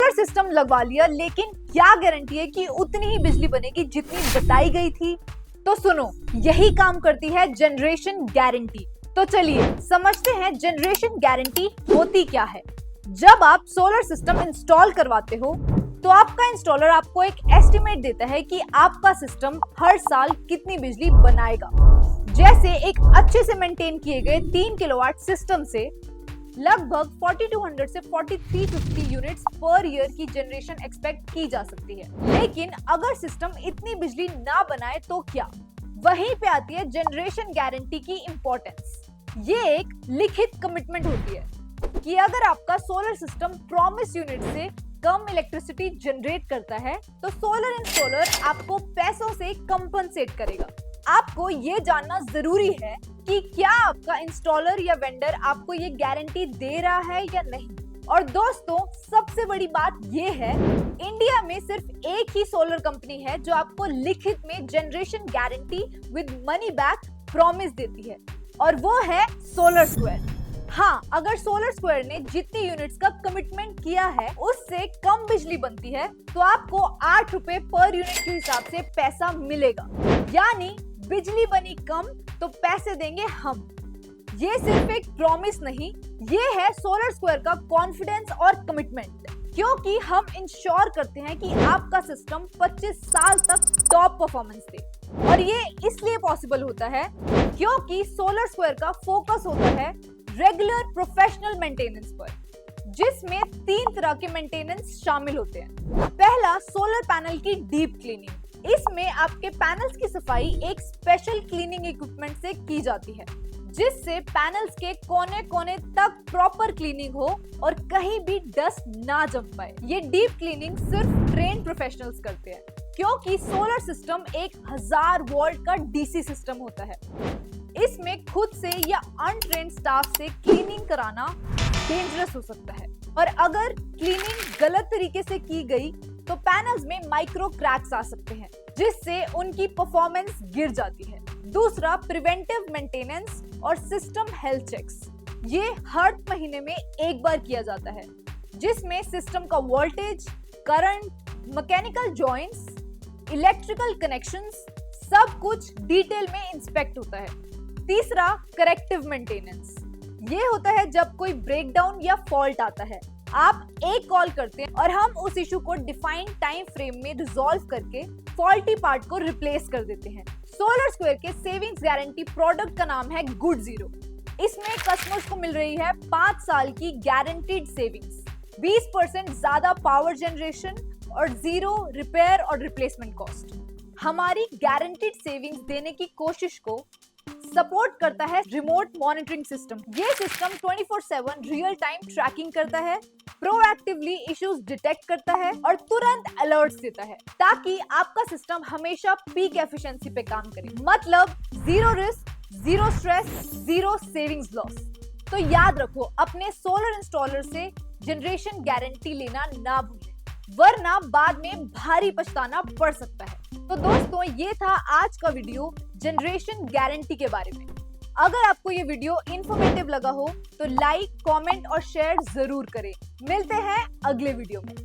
Solar system लगवा लिया, लेकिन क्या गारंटी है कि उतनी ही बिजली बनेगी जितनी बताई गई थी? तो सुनो, यही काम करती है जनरेशन गारंटी। तो चलिए समझते हैं जनरेशन गारंटी होती क्या है। जब आप सोलर सिस्टम इंस्टॉल करवाते हो तो आपका इंस्टॉलर आपको एक एस्टिमेट देता है कि आपका सिस्टम हर साल कितनी बिजली बनाएगा। जैसे एक अच्छे से मेंटेन किए गए 3 किलोवाट सिस्टम से लगभग 4200 से 4350 यूनिट्स पर ईयर की जनरेशन एक्सपेक्ट की जा सकती है। लेकिन अगर सिस्टम इतनी बिजली ना बनाए तो क्या? वहीं पे आती है जनरेशन गारंटी की इंपॉर्टेंस। ये एक लिखित कमिटमेंट होती है कि अगर आपका सोलर सिस्टम प्रॉमिस यूनिट से कम इलेक्ट्रिसिटी जनरेट करता है तो सोलर इंस्टॉलर आपको पैसों से कंपनसेट करेगा। आपको ये जानना जरूरी है कि क्या आपका इंस्टॉलर या वेंडर आपको ये गारंटी दे रहा है या नहीं। और दोस्तों, सबसे बड़ी बात ये है, इंडिया में सिर्फ एक ही सोलर कंपनी है जो आपको लिखित में generation guarantee with money back promise देती है, और वो है सोलर स्क्वायर। हाँ, अगर सोलर स्क्वायर ने जितनी यूनिट्स का कमिटमेंट किया है उससे कम बिजली बनती है तो आपको 8 रुपए पर यूनिट के हिसाब से पैसा मिलेगा। यानी बिजली बनी कम तो पैसे देंगे हम। ये सिर्फ एक प्रॉमिस नहीं, ये है सोलर स्क्वायर का कॉन्फिडेंस और कमिटमेंट, क्योंकि हम इंश्योर करते हैं कि आपका सिस्टम 25 साल तक टॉप परफॉर्मेंस दे। और ये इसलिए पॉसिबल होता है क्योंकि सोलर स्क्वायर का फोकस होता है रेगुलर प्रोफेशनल मेंटेनेंस पर, जिसमें 3 तरह के मेंटेनेंस शामिल होते हैं। पहला, सोलर पैनल की डीप क्लीनिंग। इसमें आपके पैनल्स की सफाई एक स्पेशल क्लीनिंग इक्विपमेंट से की जाती है, जिससे पैनल्स के कोने कोने तक प्रॉपर क्लीनिंग हो और कहीं भी डस्ट ना जम पाए। ये डीप क्लीनिंग सिर्फ ट्रेन्ड प्रोफेशनल्स करते हैं, क्योंकि सोलर सिस्टम एक 1000 वोल्ट का डीसी सिस्टम होता है। इसमें खुद से या अनट्रेन्ड स्टाफ से क्लीनिंग कराना डेंजरस हो सकता है, और अगर क्लीनिंग गलत तरीके से की गई तो पैनल्स में माइक्रो क्रैक्स आ सकते हैं, जिससे उनकी परफॉर्मेंस गिर जाती है। दूसरा, प्रिवेंटिव मेंटेनेंस और सिस्टम हेल्थ चेक्स। ये हर महीने में एक बार किया जाता है, जिसमें सिस्टम का voltage, current, mechanical joints, electrical connections, सब कुछ डिटेल में इंस्पेक्ट होता है। तीसरा, करेक्टिव मेंटेनेंस। ये होता है जब कोई ब्रेकडाउन या फॉल्ट आता है, आप एक कॉल करते हैं और हम उस इशू को डिफाइंड टाइम फ्रेम में रिजॉल्व करके फॉल्टी पार्ट को रिप्लेस कर देते हैं। सोलर स्क्वायर के सेविंग्स गारंटी प्रोडक्ट का नाम है गुड जीरो। इसमें कस्टमर्स को मिल रही है 5 साल की गारंटीड सेविंग्स, 20% ज्यादा पावर जनरेशन और 0 रिपेयर और रिप्लेसमेंट कॉस्ट। हमारी गारंटीड सेविंग्स देने की कोशिश को सपोर्ट करता है रिमोट मॉनिटरिंग सिस्टम। ये सिस्टम 24/7 रियल टाइम ट्रैकिंग करता है, प्रोएक्टिवली इश्यूज डिटेक्ट करता है और तुरंत अलर्ट्स देता है, ताकि आपका सिस्टम हमेशा पीक एफिशिएंसी पे काम करे। मतलब 0 रिस्क, 0 स्ट्रेस, 0 सेविंग्स लॉस। तो याद रखो, अपने सोलर इंस्टॉलर से जनरेशन गारंटी लेना ना भूलें, वरना बाद में भारी पछताना पड़ सकता है। तो दोस्तों, ये था आज का वीडियो जनरेशन गारंटी के बारे में। अगर आपको ये वीडियो इंफॉर्मेटिव लगा हो तो लाइक, कमेंट और शेयर जरूर करें। मिलते हैं अगले वीडियो में।